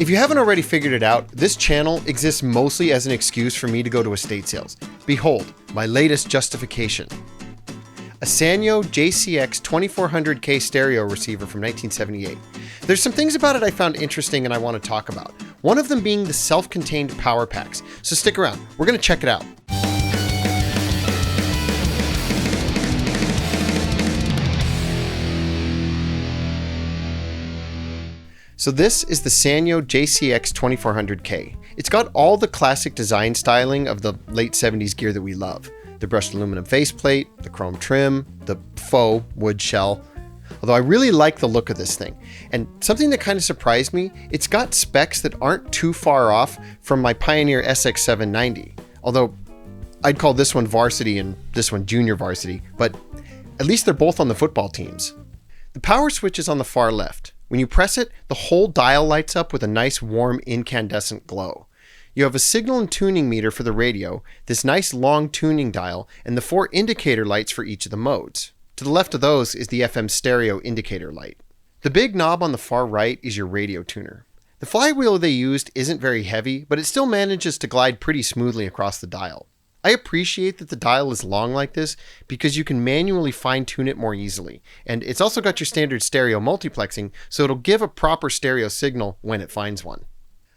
If you haven't already figured it out, this channel exists mostly as an excuse for me to go to estate sales. Behold, my latest justification. A Sanyo JCX-2400K stereo receiver from 1978. There's some things about it I found interesting and I want to talk about. One of them being the self-contained power packs. So stick around, we're going to check it out. So this is the Sanyo JCX-2400K. It's got all the classic design styling of the late 70s gear that we love. The brushed aluminum faceplate, the chrome trim, the faux wood shell. Although I really like the look of this thing. And something that kind of surprised me, it's got specs that aren't too far off from my Pioneer SX790. Although I'd call this one varsity and this one junior varsity, but at least they're both on the football teams. The power switch is on the far left. When you press it, the whole dial lights up with a nice warm incandescent glow. You have a signal and tuning meter for the radio, this nice long tuning dial, and the 4 indicator lights for each of the modes. To the left of those is the FM stereo indicator light. The big knob on the far right is your radio tuner. The flywheel they used isn't very heavy, but it still manages to glide pretty smoothly across the dial. I appreciate that the dial is long like this because you can manually fine-tune it more easily, and it's also got your standard stereo multiplexing, so it'll give a proper stereo signal when it finds one.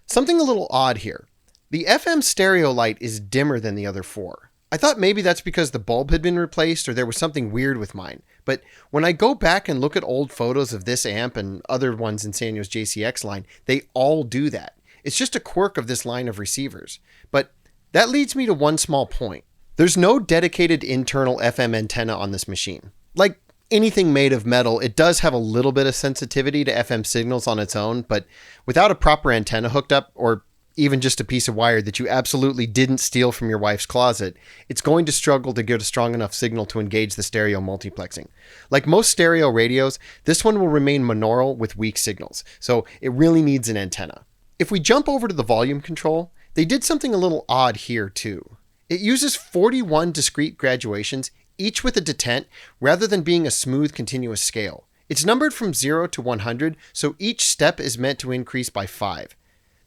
Something a little odd here. The FM stereo light is dimmer than the other 4. I thought maybe that's because the bulb had been replaced or there was something weird with mine, but when I go back and look at old photos of this amp and other ones in Sanyo's JCX line, they all do that. It's just a quirk of this line of receivers. But that leads me to one small point. There's no dedicated internal FM antenna on this machine. Like anything made of metal, it does have a little bit of sensitivity to FM signals on its own, but without a proper antenna hooked up, or even just a piece of wire that you absolutely didn't steal from your wife's closet, it's going to struggle to get a strong enough signal to engage the stereo multiplexing. Like most stereo radios, this one will remain monaural with weak signals, so it really needs an antenna. If we jump over to the volume control, they did something a little odd here too. It uses 41 discrete graduations, each with a detent, rather than being a smooth continuous scale. It's numbered from 0 to 100, so each step is meant to increase by 5.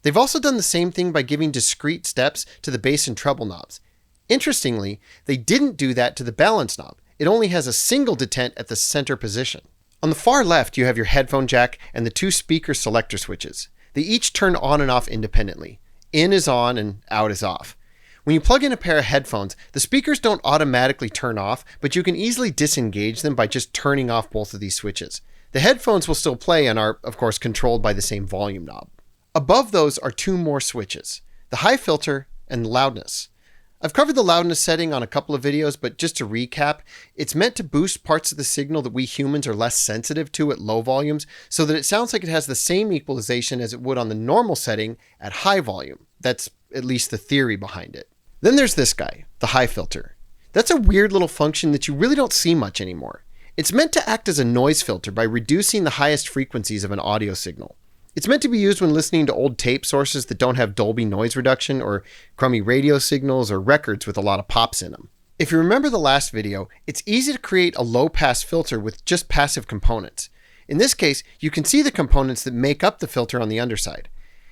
They've also done the same thing by giving discrete steps to the bass and treble knobs. Interestingly, they didn't do that to the balance knob. It only has a single detent at the center position. On the far left, you have your headphone jack and the 2 speaker selector switches. They each turn on and off independently. In is on and out is off. When you plug in a pair of headphones, the speakers don't automatically turn off, but you can easily disengage them by just turning off both of these switches. The headphones will still play and are, of course, controlled by the same volume knob. Above those are 2 more switches, the high filter and loudness. I've covered the loudness setting on a couple of videos, but just to recap, it's meant to boost parts of the signal that we humans are less sensitive to at low volumes, so that it sounds like it has the same equalization as it would on the normal setting at high volume. That's at least the theory behind it. Then there's this guy, the high filter. That's a weird little function that you really don't see much anymore. It's meant to act as a noise filter by reducing the highest frequencies of an audio signal. It's meant to be used when listening to old tape sources that don't have Dolby noise reduction, or crummy radio signals, or records with a lot of pops in them. If you remember the last video, it's easy to create a low-pass filter with just passive components. In this case, you can see the components that make up the filter on the underside.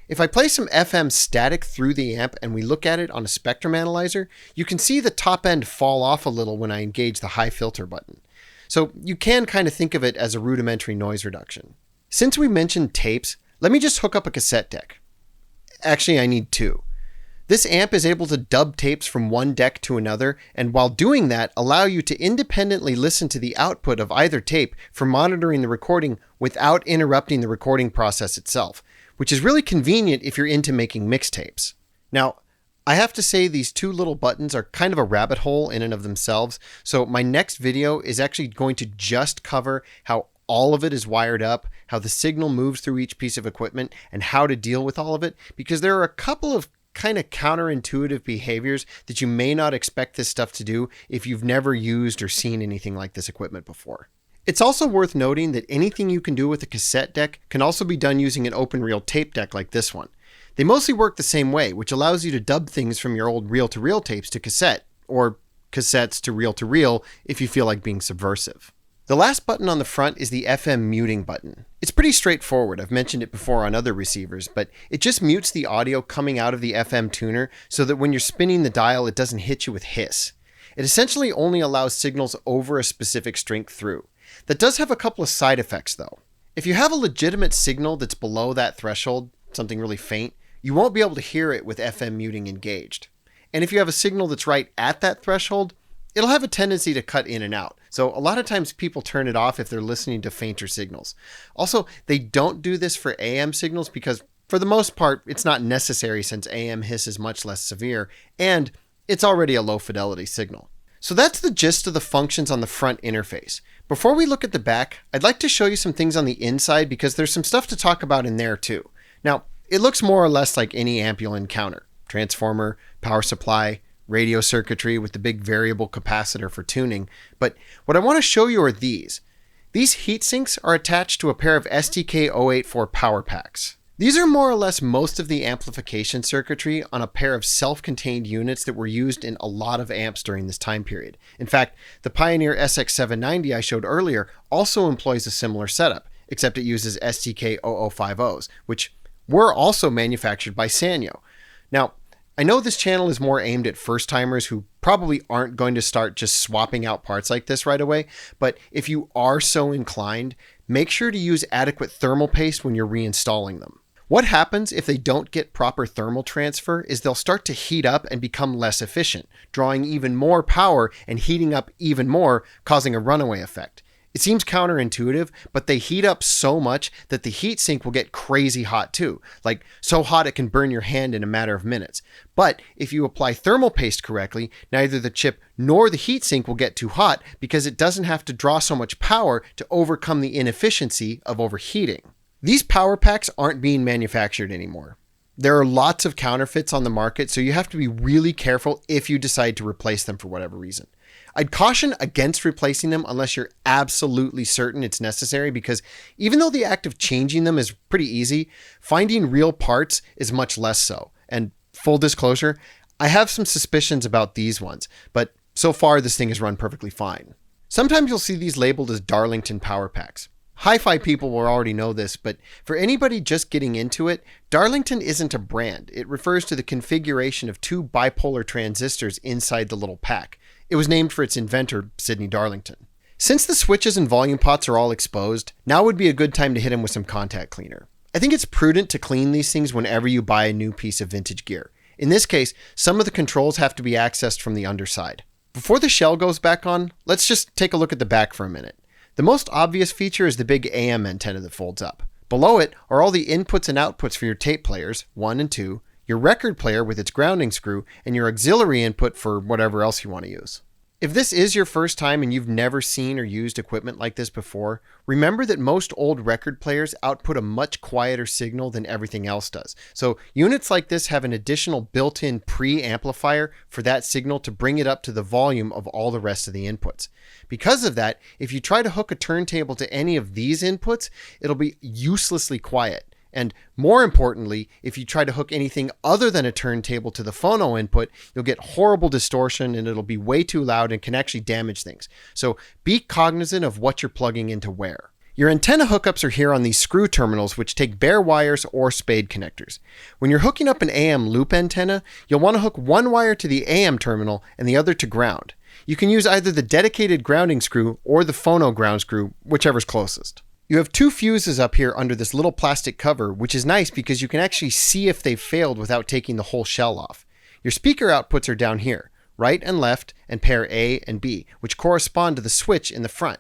If I play some FM static through the amp and we look at it on a spectrum analyzer, you can see the top end fall off a little when I engage the high filter button. So you can kind of think of it as a rudimentary noise reduction. Since we mentioned tapes, let me just hook up a cassette deck. Actually, I need 2. This amp is able to dub tapes from one deck to another, and while doing that, allow you to independently listen to the output of either tape for monitoring the recording without interrupting the recording process itself, which is really convenient if you're into making mixtapes. Now, I have to say these 2 little buttons are kind of a rabbit hole in and of themselves, so my next video is actually going to just cover how all of it is wired up, how the signal moves through each piece of equipment, and how to deal with all of it, because there are a couple of kind of counterintuitive behaviors that you may not expect this stuff to do if you've never used or seen anything like this equipment before. It's also worth noting that anything you can do with a cassette deck can also be done using an open reel tape deck like this one. They mostly work the same way, which allows you to dub things from your old reel-to-reel tapes to cassette, or cassettes to reel if you feel like being subversive. The last button on the front is the FM muting button. It's pretty straightforward. I've mentioned it before on other receivers, but it just mutes the audio coming out of the FM tuner so that when you're spinning the dial, it doesn't hit you with hiss. It essentially only allows signals over a specific strength through. That does have a couple of side effects though. If you have a legitimate signal that's below that threshold, something really faint, you won't be able to hear it with FM muting engaged. And if you have a signal that's right at that threshold, it'll have a tendency to cut in and out. So a lot of times people turn it off if they're listening to fainter signals. Also, they don't do this for AM signals because for the most part, it's not necessary since AM hiss is much less severe and it's already a low fidelity signal. So that's the gist of the functions on the front interface. Before we look at the back, I'd like to show you some things on the inside because there's some stuff to talk about in there too. Now, it looks more or less like any amp you'll encounter. Transformer, power supply, radio circuitry with the big variable capacitor for tuning. But what I want to show you are these. These heat sinks are attached to a pair of STK-084 power packs. These are more or less most of the amplification circuitry on a pair of self-contained units that were used in a lot of amps during this time period. In fact, the Pioneer SX790 I showed earlier also employs a similar setup, except it uses STK-0050s, which were also manufactured by Sanyo. Now, I know this channel is more aimed at first-timers who probably aren't going to start just swapping out parts like this right away, but if you are so inclined, make sure to use adequate thermal paste when you're reinstalling them. What happens if they don't get proper thermal transfer is they'll start to heat up and become less efficient, drawing even more power and heating up even more, causing a runaway effect. It seems counterintuitive, but they heat up so much that the heatsink will get crazy hot too, like so hot it can burn your hand in a matter of minutes. But if you apply thermal paste correctly, neither the chip nor the heatsink will get too hot because it doesn't have to draw so much power to overcome the inefficiency of overheating. These power packs aren't being manufactured anymore. There are lots of counterfeits on the market, so you have to be really careful if you decide to replace them for whatever reason. I'd caution against replacing them unless you're absolutely certain it's necessary because even though the act of changing them is pretty easy, finding real parts is much less so. And full disclosure, I have some suspicions about these ones, but so far this thing has run perfectly fine. Sometimes you'll see these labeled as Darlington power packs. Hi-fi people will already know this, but for anybody just getting into it, Darlington isn't a brand. It refers to the configuration of two bipolar transistors inside the little pack. It was named for its inventor, Sidney Darlington. Since the switches and volume pots are all exposed, now would be a good time to hit them with some contact cleaner. I think it's prudent to clean these things whenever you buy a new piece of vintage gear. In this case, some of the controls have to be accessed from the underside. Before the shell goes back on, let's just take a look at the back for a minute. The most obvious feature is the big AM antenna that folds up. Below it are all the inputs and outputs for your tape players, 1 and 2, your record player with its grounding screw, and your auxiliary input for whatever else you want to use. If this is your first time and you've never seen or used equipment like this before, remember that most old record players output a much quieter signal than everything else does. So units like this have an additional built-in pre-amplifier for that signal to bring it up to the volume of all the rest of the inputs. Because of that, if you try to hook a turntable to any of these inputs, it'll be uselessly quiet. And more importantly, if you try to hook anything other than a turntable to the phono input, you'll get horrible distortion and it'll be way too loud and can actually damage things. So be cognizant of what you're plugging into where. Your antenna hookups are here on these screw terminals, which take bare wires or spade connectors. When you're hooking up an AM loop antenna, you'll want to hook one wire to the AM terminal and the other to ground. You can use either the dedicated grounding screw or the phono ground screw, whichever's closest. You have two fuses up here under this little plastic cover, which is nice because you can actually see if they've failed without taking the whole shell off. Your speaker outputs are down here, right and left, and pair A and B, which correspond to the switch in the front.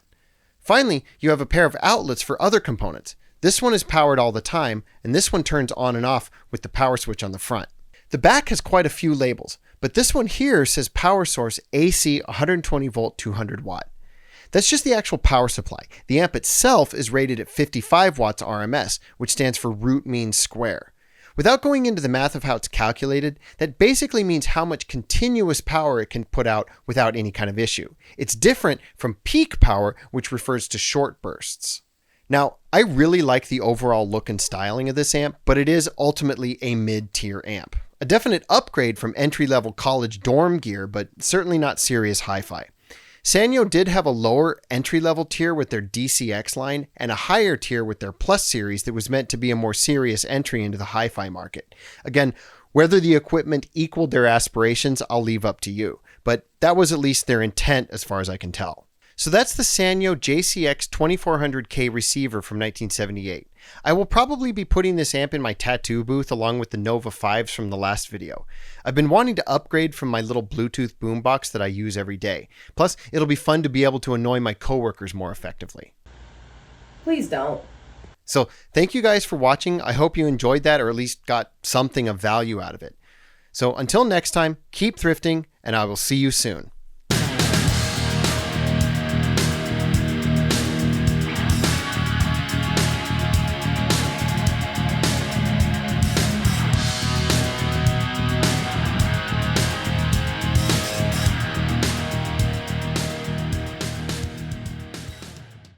Finally, you have a pair of outlets for other components. This one is powered all the time, and this one turns on and off with the power switch on the front. The back has quite a few labels, but this one here says power source AC 120 volt 200 watt. That's just the actual power supply. The amp itself is rated at 55 watts RMS, which stands for root mean square. Without going into the math of how it's calculated, that basically means how much continuous power it can put out without any kind of issue. It's different from peak power, which refers to short bursts. Now, I really like the overall look and styling of this amp, but it is ultimately a mid-tier amp. A definite upgrade from entry-level college dorm gear, but certainly not serious hi-fi. Sanyo did have a lower entry-level tier with their DCX line and a higher tier with their Plus series that was meant to be a more serious entry into the hi-fi market. Again, whether the equipment equaled their aspirations, I'll leave up to you, but that was at least their intent as far as I can tell. So that's the Sanyo JCX-2400K Receiver from 1978. I will probably be putting this amp in my tattoo booth along with the Nova 5s from the last video. I've been wanting to upgrade from my little Bluetooth boombox that I use every day. Plus, it'll be fun to be able to annoy my coworkers more effectively. Please don't. So thank you guys for watching. I hope you enjoyed that or at least got something of value out of it. So until next time, keep thrifting and I will see you soon.